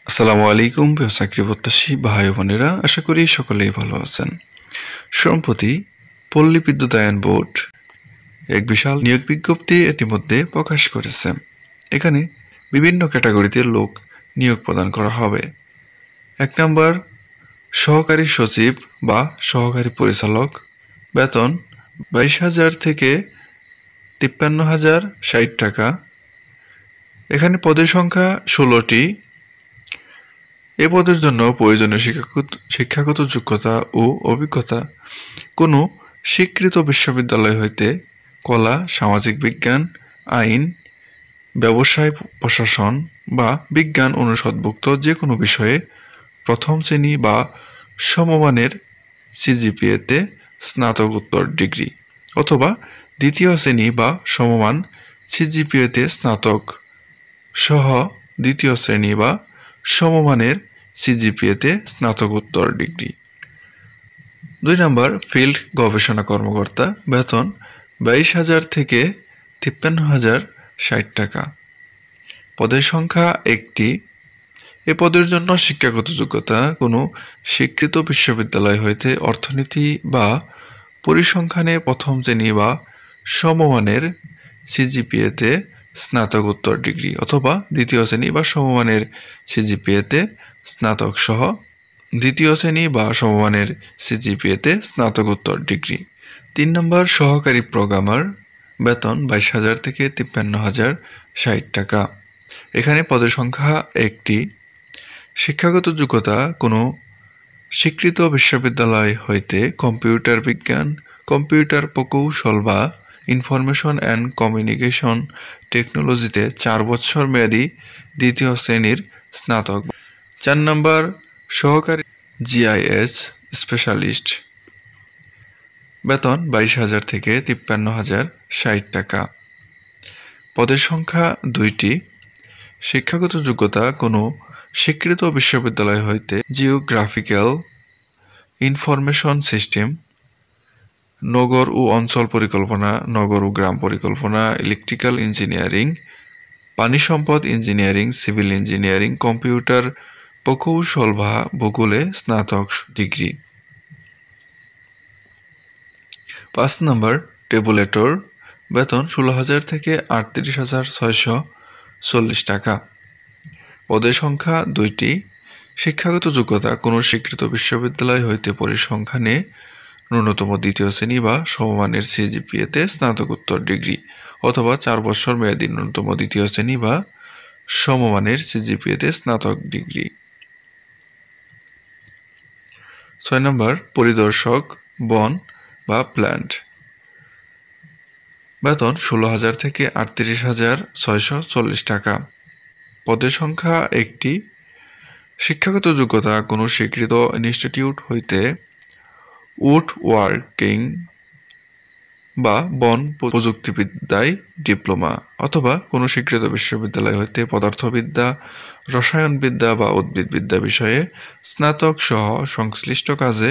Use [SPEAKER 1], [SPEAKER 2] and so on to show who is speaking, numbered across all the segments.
[SPEAKER 1] আসসালামু আলাইকুম প্রিয় চাকরি প্রত্যাশী ভাই বোনেরা, আশা করি সকলেই ভালো আছেন। সম্প্রতি পল্লী বিদ্যুতায়ন বোর্ড এক বিশাল নিয়োগ বিজ্ঞপ্তি ইতিমধ্যে প্রকাশ করেছে। এখানে বিভিন্ন ক্যাটাগরিতে লোক নিয়োগ প্রদান করা হবে। 1 নম্বর সহকারী সচিব বা সহকারী পরিচালক, বেতন 22,000 থেকে 53,060 টাকা। এখানে পদের সংখ্যা 16টি। এ পদের জন্য প্রয়োজনীয় শিক্ষাগত যোগ্যতা ও অভিজ্ঞতা কোনো স্বীকৃত বিশ্ববিদ্যালয় হইতে কলা, সামাজিক বিজ্ঞান, আইন, ব্যবসায় প্রশাসন বা বিজ্ঞান অনুষদভুক্ত যে কোনো বিষয়ে প্রথম শ্রেণী বা সমমানের সিজিপিএতে স্নাতকোত্তর ডিগ্রি অথবা দ্বিতীয় শ্রেণী বা সমমান সিজিপিএতে স্নাতক সহ দ্বিতীয় শ্রেণী বা সমমানের সিজিপিএতে স্নাতকোত্তর ডিগ্রি। 2 নম্বর ফিল্ড গবেষণা কর্মকর্তা, বেতন 22,000 থেকে 53,060 টাকা। পদের সংখ্যা 1টি। এ পদের জন্য শিক্ষাগত যোগ্যতা কোনো স্বীকৃত বিশ্ববিদ্যালয় হইতে অর্থনীতি বা পরিসংখ্যানে প্রথম শ্রেণী বা সমমানের সিজিপিএতে স্নাতকোত্তর ডিগ্রি অথবা দ্বিতীয় শ্রেণী বা সমমানের সিজিপিএতে স্নাতক সহ দ্বিতীয় শ্রেণী বা সমমানের সিজিপিএতে স্নাতকোত্তর ডিগ্রি। 3 নম্বর সহকারী প্রোগ্রামার, বেতন 22,000 থেকে 53,060 টাকা। এখানে পদের সংখ্যা 1টি। শিক্ষাগত যোগ্যতা কোনো স্বীকৃত বিশ্ববিদ্যালয় হইতে কম্পিউটার বিজ্ঞান, কম্পিউটার প্রকৌশল বা ইনফরমেশন অ্যান্ড কমিউনিকেশন টেকনোলজিতে 4 বছর মেয়াদী দ্বিতীয় শ্রেণীর স্নাতক। 4 নম্বর সহকারী জিআইএস স্পেশালিস্ট, বেতন 22,000 থেকে 53,060 টাকা। পদের সংখ্যা 2টি। শিক্ষাগত যোগ্যতা কোনো স্বীকৃত বিশ্ববিদ্যালয় হইতে জিওগ্রাফিক্যাল ইনফরমেশন সিস্টেম, নগর ও অঞ্চল পরিকল্পনা, নগর ও গ্রাম পরিকল্পনা, ইলেকট্রিক্যাল ইঞ্জিনিয়ারিং, পানি সম্পদ ইঞ্জিনিয়ারিং, সিভিল ইঞ্জিনিয়ারিং, কম্পিউটার প্রকৌশল বা ভূগোলে স্নাতক ডিগ্রি। 5 নম্বর টেবুলেটর, বেতন 16,000 থেকে 38,640 টাকা। পদের সংখ্যা 2টি। শিক্ষাগত যোগ্যতা কোনো স্বীকৃত বিশ্ববিদ্যালয় হইতে পরিসংখ্যানে ন্যূনতম দ্বিতীয় শ্রেণী বা সমমানের সিজিপিএতে স্নাতকোত্তর ডিগ্রি অথবা 4 বছর মেয়াদী ন্যূনতম দ্বিতীয় শ্রেণী বা সমমানের সিজিপিএতে স্নাতক ডিগ্রি। 6 নম্বর পরিদর্শক বন বা প্ল্যান্ট, বেতন 16,000 থেকে 38,640 টাকা। পদের সংখ্যা 1টি। শিক্ষাগত যোগ্যতা কোনো স্বীকৃত ইনস্টিটিউট হইতে উড ওয়ার্কিং বা বন প্রযুক্তিবিদ্যায় ডিপ্লোমা অথবা কোনো স্বীকৃত বিশ্ববিদ্যালয় হইতে পদার্থবিদ্যা, রসায়নবিদ্যা বা উদ্ভিদবিদ্যা বিষয়ে স্নাতক সহ সংশ্লিষ্ট কাজে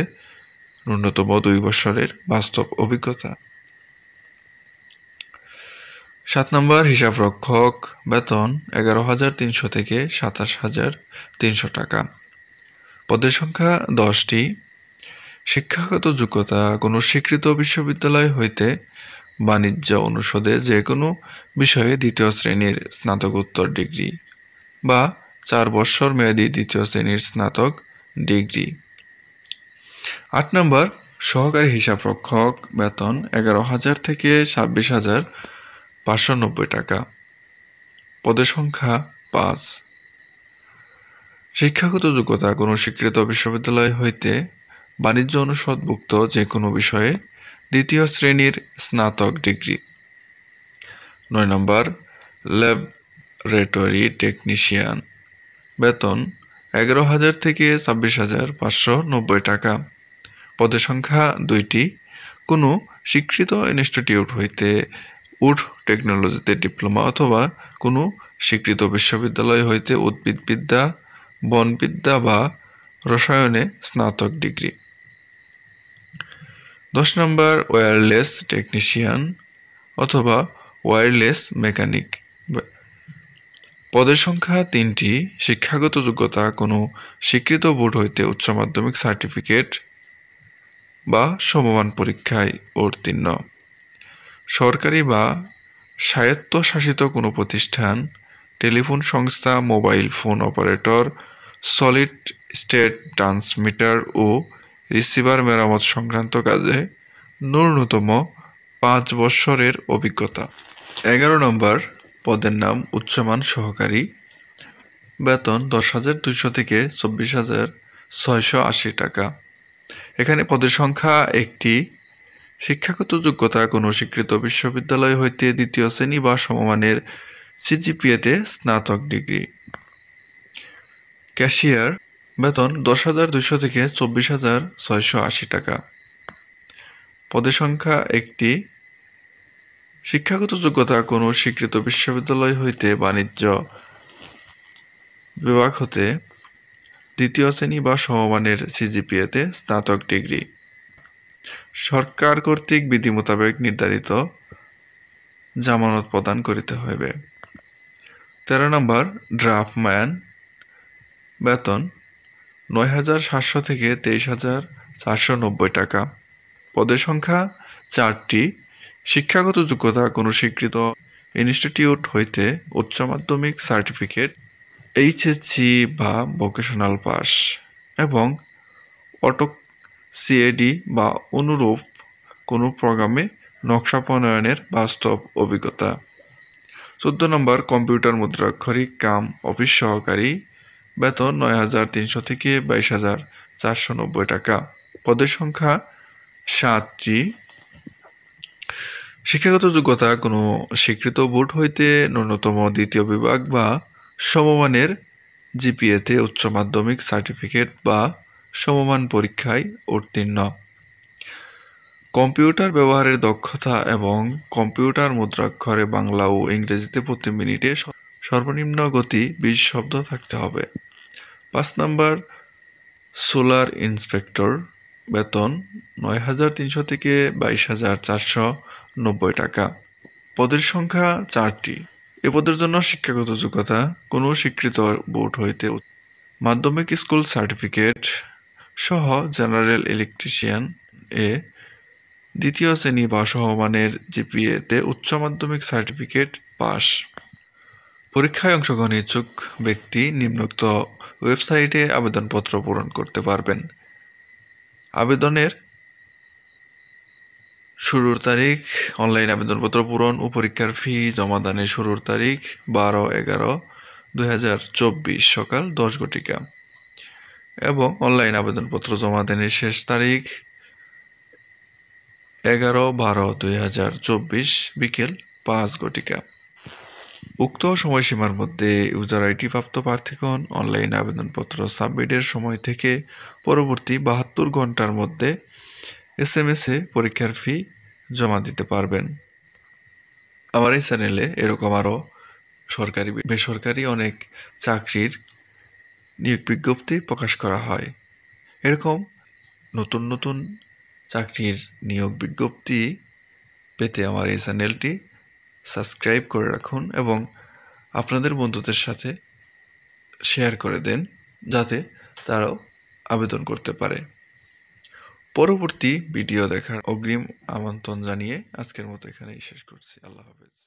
[SPEAKER 1] ন্যূনতম 2 বছরের বাস্তব অভিজ্ঞতা। 7 নম্বর হিসাবরক্ষক, বেতন 11,300 থেকে 27,300 টাকা। পদের সংখ্যা 10টি। শিক্ষাগত যোগ্যতা কোনো স্বীকৃত বিশ্ববিদ্যালয় হইতে বাণিজ্য অনুষদে যে কোনো বিষয়ে দ্বিতীয় শ্রেণীর স্নাতকোত্তর ডিগ্রি বা 4 বছর মেয়াদী দ্বিতীয় শ্রেণীর স্নাতক ডিগ্রি। 8 নম্বর সহকারী হিসাবরক্ষক, বেতন 11,000 থেকে 26,590 টাকা। পদের সংখ্যা 5। শিক্ষাগত যোগ্যতা কোনো স্বীকৃত বিশ্ববিদ্যালয় হইতে বাণিজ্য অনুষদভুক্ত যে কোনো বিষয়ে দ্বিতীয় শ্রেণীর স্নাতক ডিগ্রি। 9 নম্বর ল্যাবরেটরি টেকনিশিয়ান, বেতন 11,000 থেকে 26,590 টাকা। পদের সংখ্যা 2টি। কোনো স্বীকৃত ইনস্টিটিউট হইতে উড টেকনোলজিতে ডিপ্লোমা অথবা কোনো স্বীকৃত বিশ্ববিদ্যালয় হইতে উদ্ভিদবিদ্যা, বনবিদ্যা বা রসায়নে স্নাতক ডিগ্রি। 10 নম্বর ওয়্যারলেস টেকনিশিয়ান অথবা ওয়্যারলেস মেকানিক, পদের সংখ্যা 3টি। শিক্ষাগত যোগ্যতা কোনো স্বীকৃত বোর্ড হইতে উচ্চ মাধ্যমিক সার্টিফিকেট বা সমমান পরীক্ষায় উত্তীর্ণ। সরকারি বা স্বায়ত্তশাসিত কোনো প্রতিষ্ঠান, টেলিফোন সংস্থা, mobile phone operator, solid state transmitter ও রিসিভার মেরামত সংক্রান্ত কাজে ন্যূনতম 5 বৎসরের অভিজ্ঞতা। 11 নম্বর পদের নাম উচ্চমান সহকারী, বেতন 10,200 থেকে 24,680 টাকা। এখানে পদের সংখ্যা 1টি। শিক্ষাগত যোগ্যতা কোনো স্বীকৃত বিশ্ববিদ্যালয় হইতে দ্বিতীয় শ্রেণী বা সমমানের সিজিপিএতে স্নাতক ডিগ্রি। ক্যাশিয়ার, বেতন 10,200 থেকে 24,680 টাকা। পদের সংখ্যা 1টি। শিক্ষাগত যোগ্যতা কোনো স্বীকৃত বিশ্ববিদ্যালয় হইতে বাণিজ্য বিভাগ হতে দ্বিতীয় শ্রেণী বা সমমানের সিজিপিএতে স্নাতক ডিগ্রি। সরকার কর্তৃক বিধি মোতাবেক নির্ধারিত জামানত প্রদান করিতে হইবে। 13 নম্বর ড্রাফটম্যান, বেতন 9,700 থেকে 23,490 টাকা। পদের সংখ্যা 4টি। শিক্ষাগত যোগ্যতা কোনো স্বীকৃত ইনস্টিটিউট হইতে উচ্চ মাধ্যমিক সার্টিফিকেট, এইচএসসি বা ভোকেশনাল পাস এবং অটোক সিএডি বা অনুরূপ কোনো প্রোগ্রামে নকশা প্রণয়নের বাস্তব অভিজ্ঞতা। 14 নম্বর কম্পিউটার মুদ্রাক্ষরিক কাম অফিস সহকারী, বেতন 9,300 থেকে 22,490 টাকা। পদের সংখ্যা 7টি। শিক্ষাগত যোগ্যতা কোনো স্বীকৃত বোর্ড হইতে ন্যূনতম দ্বিতীয় বিভাগ বা সমমানের জিপিএতে উচ্চ মাধ্যমিক সার্টিফিকেট বা সমমান পরীক্ষায় উত্তীর্ণ। কম্পিউটার ব্যবহারের দক্ষতা এবং কম্পিউটার মুদ্রাক্ষরে বাংলা ও ইংরেজিতে প্রতি মিনিটে সর্বনিম্ন গতি 20 শব্দ থাকতে হবে। 5 নম্বর সোলার ইন্সপেক্টর, বেতন 9,300 থেকে 22,490 টাকা। পদের সংখ্যা 4টি। এ পদের জন্য শিক্ষাগত যোগ্যতা কোনো স্বীকৃত বোর্ড হইতে মাধ্যমিক স্কুল সার্টিফিকেট সহ জেনারেল ইলেকট্রিশিয়ান এ দ্বিতীয় শ্রেণী বা সমমানের জিপিএতে উচ্চ মাধ্যমিক সার্টিফিকেট পাস। পরীক্ষায় অংশগ্রহণ ইচ্ছুক ব্যক্তি নিম্নোক্ত ওয়েবসাইটে আবেদনপত্র পূরণ করতে পারবেন। আবেদনের শুরুর তারিখ, অনলাইন আবেদনপত্র পূরণ ও পরীক্ষার ফি জমাদানের শুরুর তারিখ 12/11/2024 সকাল 10 ঘটিকা এবং অনলাইন আবেদনপত্র জমাদানের শেষ তারিখ 11/12/2024 বিকেল 5 ঘটিকা। উক্ত সময়সীমার মধ্যে ইউজার আইডি প্রাপ্ত প্রার্থীগণ অনলাইন আবেদনপত্র সাবমিটের সময় থেকে পরবর্তী 72 ঘন্টার মধ্যে SMS-এ পরীক্ষার ফি জমা দিতে পারবেন। আমার এই চ্যানেলে এরকম আরও সরকারি বেসরকারি অনেক চাকরির নিয়োগ বিজ্ঞপ্তি প্রকাশ করা হয়। এরকম নতুন নতুন চাকরির নিয়োগ বিজ্ঞপ্তি পেতে আমার এই চ্যানেলটি সাবস্ক্রাইব করে রাখুন এবং আপনাদের বন্ধুদের সাথে শেয়ার করে দেন যাতে তারাও আবেদন করতে পারে। পরবর্তী ভিডিও দেখার অগ্রিম আমন্ত্রণ জানিয়ে আজকের মতো এখানেই শেষ করছি। আল্লাহ হাফেজ।